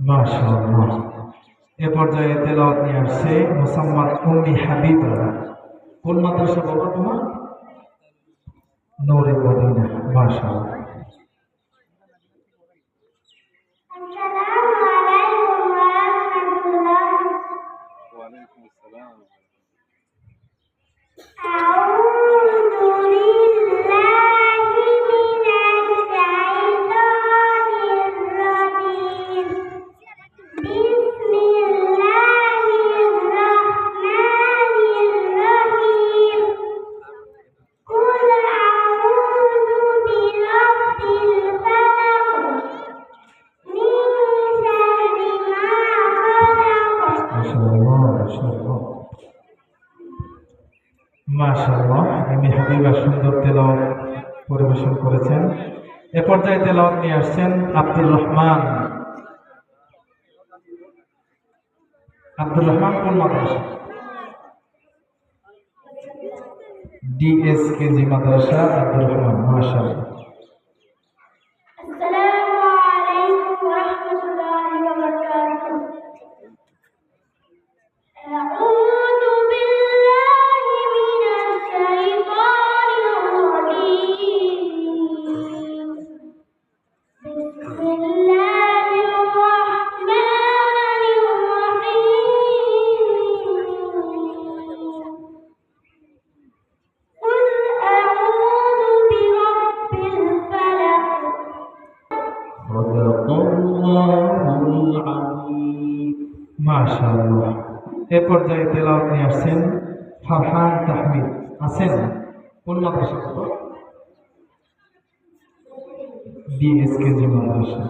মাশাআল্লাহ। এ পর্যায়ে তেলাওয়াত নিয়ে আসছে মুসাম্মাদ উম্মি হাবিবা। কোন মাদ্রাসা বাবা তোমার? নূরে মদিনা। মাশাআল্লাহ। মাশাআল্লাহ, উম্মি হাবিবা সুন্দর তেলাওয়াত পরিবেশন করেছেন। এ পর্যায়ে তেলাওয়াত নিয়ে আসছেন আব্দুর রহমান। আব্দুর রহমান কোন মাদ্রাসা? ডিএসকেজি মাদ্রাসা আব্দুর রহমান। মাশাআল্লাহ। মাশাআল্লাহ। এ পর্যায়ে তেলাওয়াত নিয়ে আসছেন ফারহান তাহমিদ। আছেন কোন মাদ্রাসা? ডিএসকেজি মাদ্রাসা।